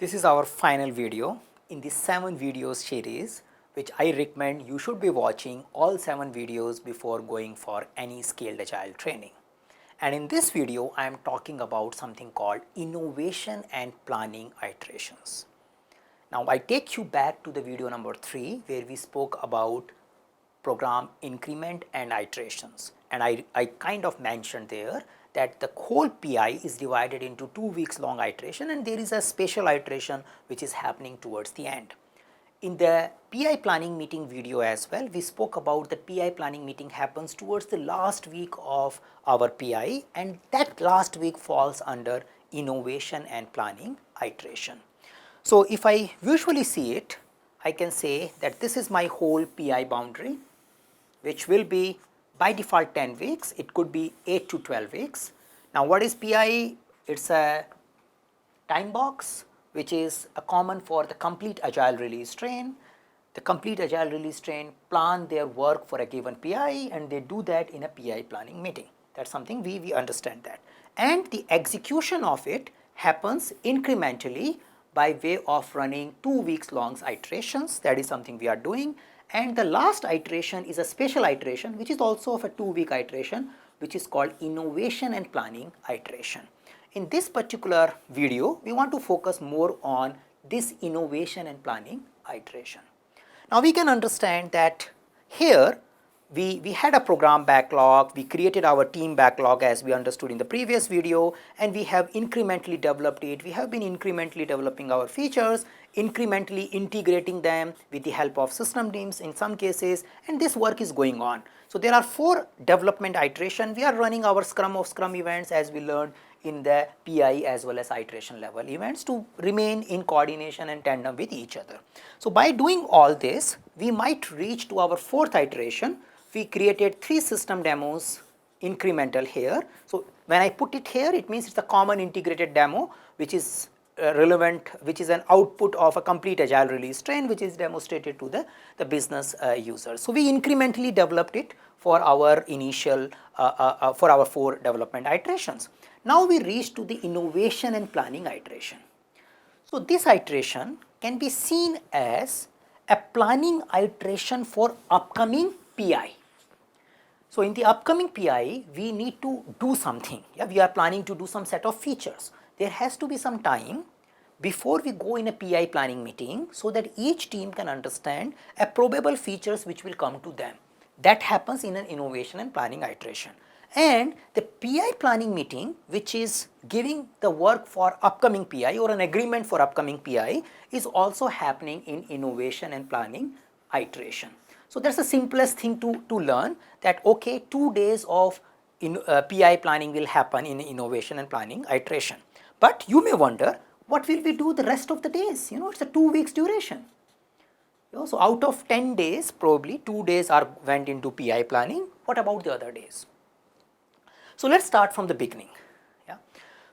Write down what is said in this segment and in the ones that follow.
This is our final video in the 7 videos series, which I recommend you should be watching all 7 videos before going for any scaled agile training. And in this video, I am talking about something called innovation and planning iterations. Now, I take you back to the video number 3 where we spoke about program increment and iterations, and I kind of mentioned there that the whole PI is divided into 2 weeks long iteration, and there is a special iteration which is happening towards the end. In the PI planning meeting video as well, we spoke about the PI planning meeting happens towards the last week of our PI, and that last week falls under innovation and planning iteration. So, if I visually see it, I can say that this is my whole PI boundary, which will be by default 10 weeks, it could be 8 to 12 weeks. Now, what is PI? It is a time box which is common for the complete agile release train. The complete agile release train plan their work for a given PI, and they do that in a PI planning meeting. That is something we understand that. And the execution of it happens incrementally by way of running 2 weeks long iterations. That is something we are doing. And the last iteration is a special iteration which is also of a 2 week iteration, which is called innovation and planning iteration. In this particular video, we want to focus more on this innovation and planning iteration. Now, we can understand that here we had a program backlog, we created our team backlog as we understood in the previous video, and we have incrementally developed it. We have been incrementally developing our features, incrementally integrating them with the help of system teams in some cases, and this work is going on. So, there are 4 development iteration. We are running our Scrum of Scrum events as we learned in the PI as well as iteration level events to remain in coordination and tandem with each other. So, by doing all this, we might reach to our 4th iteration. We created 3 system demos incremental here. So, when I put it here, it means it is a common integrated demo which is relevant, which is an output of a complete agile release train which is demonstrated to the business users. So, we incrementally developed it for our initial for our 4 development iterations. Now, we reach to the innovation and planning iteration. So, this iteration can be seen as a planning iteration for upcoming PI. So, in the upcoming PI, we need to do something. Yeah, we are planning to do some set of features. There has to be some time before we go in a PI planning meeting, so that each team can understand a probable features which will come to them. That happens in an innovation and planning iteration. And the PI planning meeting, which is giving the work for upcoming PI or an agreement for upcoming PI, is also happening in innovation and planning iteration. So, that is the simplest thing to learn, that okay, 2 days of PI planning will happen in innovation and planning iteration. But you may wonder, what will we do the rest of the days? You know, it is a 2 weeks duration. You know, so, out of 10 days, probably 2 days are went into PI planning. What about the other days? So, let us start from the beginning. Yeah.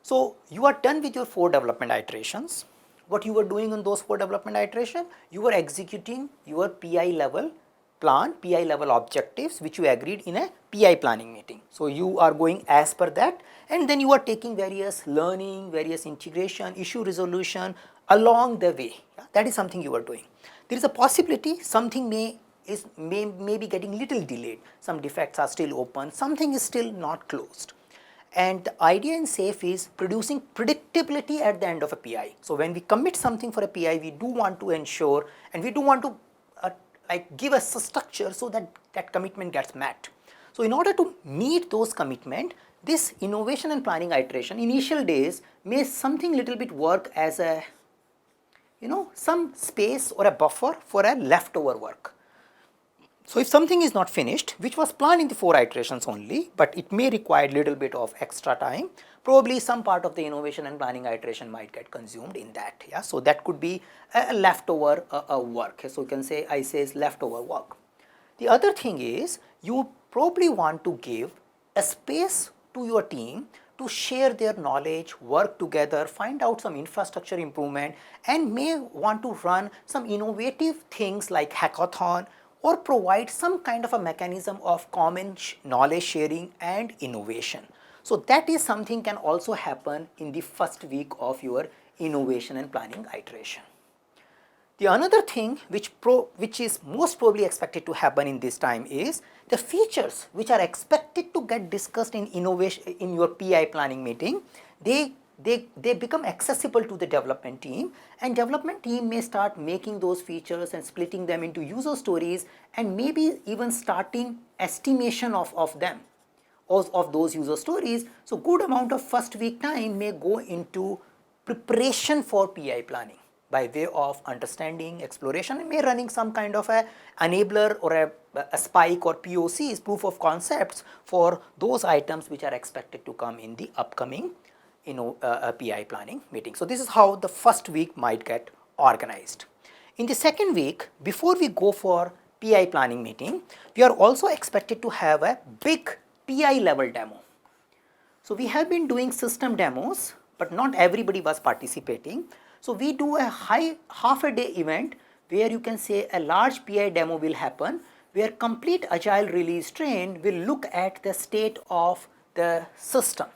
So, you are done with your 4 development iterations. What you were doing in those 4 development iterations? You were executing your PI level plan, PI level objectives which you agreed in a PI planning meeting. So, you are going as per that, and then you are taking various learning, various integration, issue resolution along the way. Yeah, that is something you are doing. There is a possibility something may be getting little delayed, some defects are still open, something is still not closed. And the idea in SAFe is producing predictability at the end of a PI. So, when we commit something for a PI, we do want to ensure, and we do want to like give us a structure so that that commitment gets met. So, in order to meet those commitment, this innovation and planning iteration initial days may something little bit work as a, you know, some space or a buffer for a leftover work. So, if something is not finished, which was planned in the 4 iterations only, but it may require little bit of extra time, probably some part of the innovation and planning iteration might get consumed in that. Yeah. So, that could be a leftover work. So, you can say I say is leftover work. The other thing is, you probably want to give a space to your team to share their knowledge, work together, find out some infrastructure improvement, and may want to run some innovative things like hackathon, or provide some kind of a mechanism of common knowledge sharing and innovation. So, that is something can also happen in the first week of your innovation and planning iteration. The another thing which is most probably expected to happen in this time is the features which are expected to get discussed in innovation in your PI planning meeting, they become accessible to the development team, and development team may start making those features and splitting them into user stories and maybe even starting estimation of them, of those user stories. So good amount of first week time may go into preparation for PI planning by way of understanding, exploration, and may running some kind of a enabler or a spike or POCs, proof of concepts, for those items which are expected to come in the upcoming PI planning meeting. So this is how the first week might get organized. In the second week, before we go for PI planning meeting, we are also expected to have a big PI level demo. So we have been doing system demos, but not everybody was participating. So we do a half a day event where you can say a large PI demo will happen, where complete agile release train will look at the state of the system.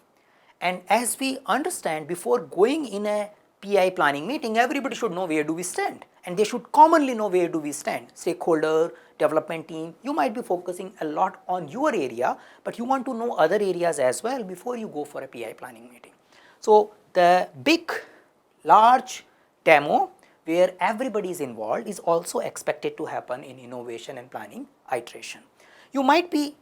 And as we understand, before going in a PI planning meeting, everybody should know where do we stand, and they should commonly know where do we stand. Stakeholder, development team, you might be focusing a lot on your area, but you want to know other areas as well before you go for a PI planning meeting. So the big large demo where everybody is involved is also expected to happen in innovation and planning iteration. You might be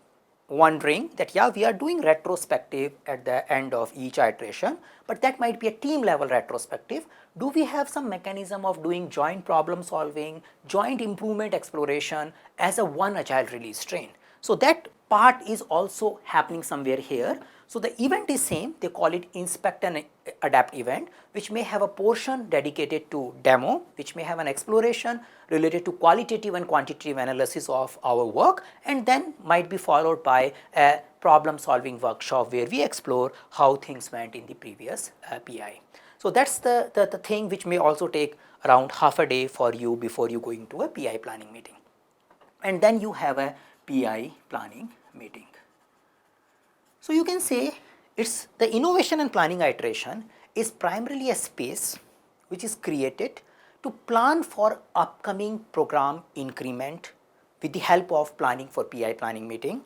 wondering that, yeah, we are doing retrospective at the end of each iteration, but that might be a team level retrospective. Do we have some mechanism of doing joint problem solving, joint improvement exploration as a one agile release train? So that part is also happening somewhere here. So the event is same, they call it inspect and adapt event, which may have a portion dedicated to demo, which may have an exploration related to qualitative and quantitative analysis of our work, and then might be followed by a problem solving workshop where we explore how things went in the previous PI. So that's the thing which may also take around half a day for you before you go into a PI planning meeting. And then you have a PI planning meeting. So you can say it's the innovation and planning iteration is primarily a space which is created to plan for upcoming program increment with the help of planning for PI planning meeting.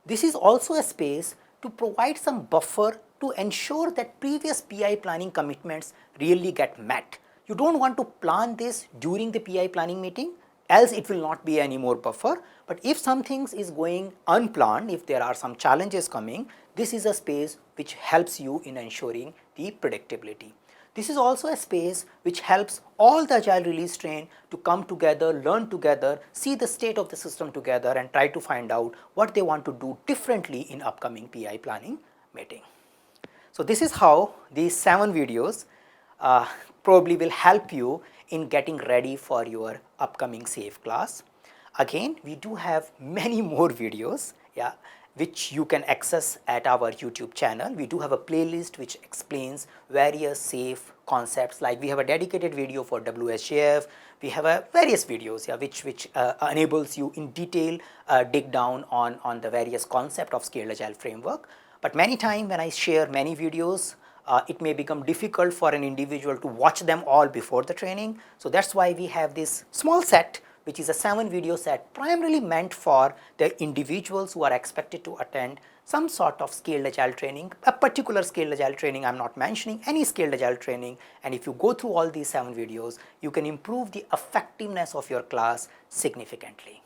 This is also a space to provide some buffer to ensure that previous PI planning commitments really get met. You don't want to plan this during the PI planning meeting, else it will not be any more buffer. But if some things is going unplanned, if there are some challenges coming, this is a space which helps you in ensuring the predictability. This is also a space which helps all the agile release train to come together, learn together, see the state of the system together, and try to find out what they want to do differently in upcoming PI planning meeting. So this is how these 7 videos probably will help you in getting ready for your upcoming SAFe class. Again, we do have many more videos, which you can access at our YouTube channel. We do have a playlist which explains various SAFe concepts, like we have a dedicated video for WSJF, we have various videos which enables you in detail dig down on the various concept of Scaled Agile framework. But many times when I share many videos, it may become difficult for an individual to watch them all before the training. So that's why we have this small set, which is a 7 video set primarily meant for the individuals who are expected to attend some sort of Scaled Agile training, a particular Scaled Agile training. I'm not mentioning any Scaled Agile training, and if you go through all these 7 videos, you can improve the effectiveness of your class significantly.